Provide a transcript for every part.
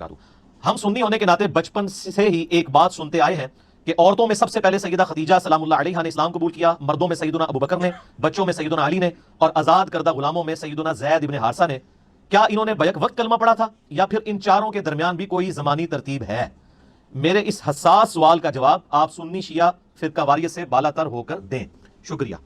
वबरकातुहू। हम सुन्नी होने के नाते बचपन से ही एक बात सुनते आए हैं कि औरतों में सबसे पहले सैयदा खदीजा सलामुल्लाह अलैहा ने इस्लाम कबूल किया, मर्दों में सैयदुना अबू बकर ने, बच्चों में सैयदुना अली ने और आज़ाद करदा गुलामों में सैयदुना ज़ैद इब्न हारिसा ने। क्या इन्होंने बैक वक्त कलमा पढ़ा था या फिर इन चारों के दरमियान भी कोई ज़मानी तरतीब है? मेरे इस हसास सवाल का जवाब आप सुन्नी शिया फिरका वारियत से बालातर होकर दें, शुक्रिया।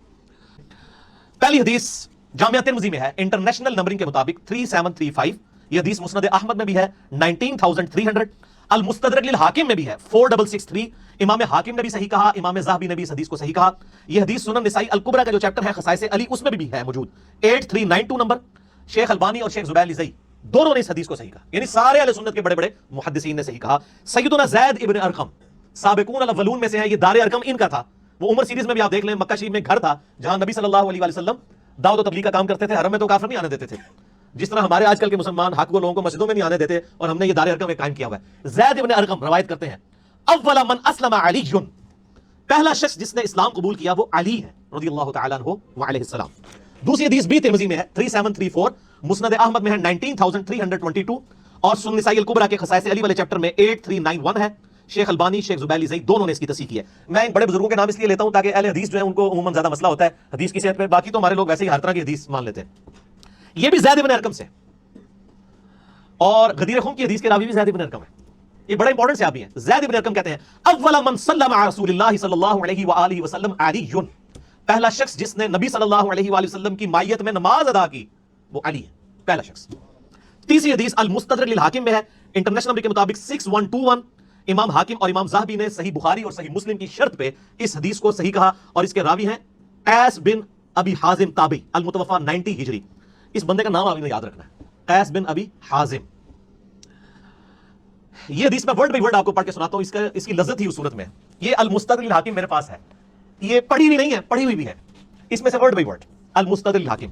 पहली हदीस जामिया तिर्मिज़ी में है, इंटरनेशनल नंबरिंग के मुताबिक 3735। यह हदीस मुस्नद अहमद में भी है 19300, अल मुस्तदरक लिल हाकिम में भी है 4663। इमाम हाकिम ने भी सही कहा, इमाम ज़ाहबी ने भी इस हदीस को सही कहा। यह हदीस सुनन निसाई अल कुबरा का जो चैप्टर है खसाइस अली उसमें भी है मौजूद 8392 नंबर। शेख अलबानी और शेख जुबैर लिज़ई दोनों ने इस हदीस को सही कहा, यानी सारे अहले सुन्नत के बड़े बड़े मुहद्दिसीन ने सही कहा। सैयदुना ज़ैद इब्न अरकम साबिकून अल अव्वलून में से है, ये दार अरकम इनका था। वो उमर सीरीज में भी आप देख लें, मक्का शरीफ में घर था जहां नबी सल्लल्लाहु अलैहि वसल्लम दावत और तबलीग का काम करते थे। हरम में तो काफिर नहीं आने देते थे, जिस तरह हमारे आजकल के मुसलमान हक वो लोगों को मस्जिदों में नहीं आने देते, और हमने ये दार अरकम में कायम किया हुआ है। ज़ैद इब्न अरकम रवायत करते हैं, अव्वला मन अस्लम अलीयुन, पहला शख्स जिसने इस्लाम कबूल किया वो अली है रज़ियल्लाहु तआला अन्हु व अलैहिस्सलाम। दूसरी हदीस भी तिर्मिज़ी में है 3734, मुस्नद अहमद में है 19322 और सुनन निसाई अल कुबरा के खसाइस अली वाले चैप्टर में 8391 है। शेख अलबानी, शेख जुबैर लिज़ई दोनों ने इसकी तस्हीह की है। मैं इन बड़े बुजुर्गों के नाम इसलिए लेता हूं ताकि अहले हदीस जो है उनको उम्मन ज्यादा मसला होता है हदीस की सेहत पे, बाकी तो हमारे लोग वैसे ही हर तरह की हदीस मान लेते हैं। ये भी ज़ैद इब्न अरकम से, और गदीर खुम की हदीस के रावी भी ज़ैद इब्न अरकम है। ये बड़ा इंपॉर्टेंट सहाबी है। ज़ैद इब्न अरकम कहते हैं, अव्वला मन सल्लम अला रसूलिल्लाह सल्लल्लाहु अलैहि व आलिहि वसल्लम अलीयुन, पहला शख्स जिसने नबी सल्लल्लाहु अलैहि वसल्लम की मायत में नमाज अदा की वो अली है, पहला शख्स। तीसरी हदीस अल मुस्तदरक लिल हाकिम में है, इंटरनेशनल नंबर के मुताबिक 6121। इमाम हाकिम और इमाम ज़ाहबी ने सही बुखारी और सही मुस्लिम की शर्त पे इस हदीस को सही कहा, और इसके रावी हैं कैस बिन अबी हाजिम ताबी अल मुतवफ़ा 90 हिजरी। इस बंदे का नाम आपने याद रखना है, कैस बिन अबी हाजिम। ये हदीस मैं वर्ड बाय वर्ड आपको पढ़ के सुनाता हूं, इसकी लज्जत ही उस सूरत में। ये अल मुस्तदरक लिल हाकिम मेरे पास है, ये पढ़ी हुई नहीं है, पढ़ी हुई भी है, इसमें से वर्ड बाय वर्ड अल मुस्तदरक लिल हाकिम।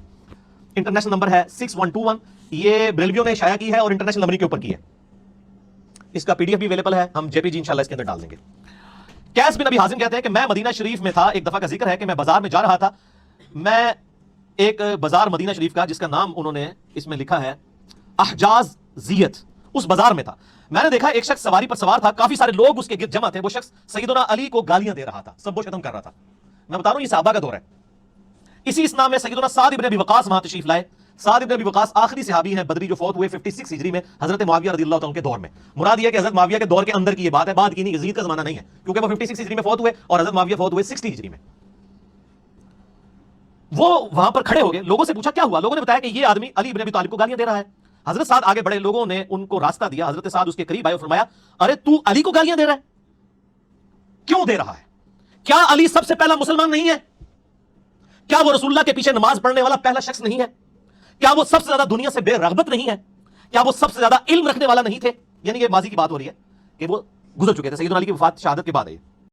इंटरनेशनल नंबर है 6121। ये ब्रेलवियो ने शाया की है और इंटरनेशनल नंबरिंग के ऊपर की है। इसका पीडीएफ भी अवेलेबल है, हम जेपीजी इंशाल्लाह इसके अंदर डाल देंगे। कैस बिन अबी हाजिम कहते हैं कि मैं मदीना शरीफ में था, एक दफा का जिक्र है कि मैं बाजार में जा रहा था। मैं एक बाजार मदीना शरीफ का जिसका नाम उन्होंने इसमें लिखा है अहजाज जियत, उस बाजार में था। मैंने देखा एक शख्स सवारी पर सवार था, काफी सारे लोग उसके गिर्द जमा थे। वो शख्स सैयदुना अली को गालियां दे रहा था, सब कुछ खत्म कर रहा था। मैं बता रहा हूं ये सहाबा का दौर है। इसी इस्लाम में सैयदुना साद इब्न अबी वक़ास वहां तशरीफ लाए। साद इब्न अबी वक़ास आखिरी सहाबी हैं बदरी जो फौत हुए 56 हिजरी में हजरत मुआविया रज़ियल्लाहु तआला के दौर में। मुराद ये है कि हजरत मुआविया के दौर के अंदर की ये बात है, बाद की नहीं, यजीद का जमाना नहीं है, क्योंकि वो 56 हिजरी में फौत हुए और हजरत मुआविया फौत हुए 60 हिजरी में। वो वहां पर खड़े हो गए, लोगों से पूछा क्या हुआ। लोगों ने बताया कि ये आदमी अली इब्न अबी तालिब को गालियां दे रहा है। हजरत साद आगे बढ़े, लोगों ने उनको रास्ता दिया। हजरत साद उसके करीब आए और फरमाया, अरे तू अली को गालियां दे रहा है, क्यों दे रहा है? क्या अली सबसे पहला मुसलमान नहीं है? क्या वो रसूलुल्लाह के पीछे नमाज पढ़ने वाला पहला शख्स नहीं है? क्या वो सबसे ज्यादा दुनिया से बेरगबत नहीं है? क्या वो सबसे ज्यादा इल्म रखने वाला नहीं थे? यानी ये माजी की बात हो रही है कि वो गुजर चुके थे, सैयदुना अली की वफात शहादत के बाद है।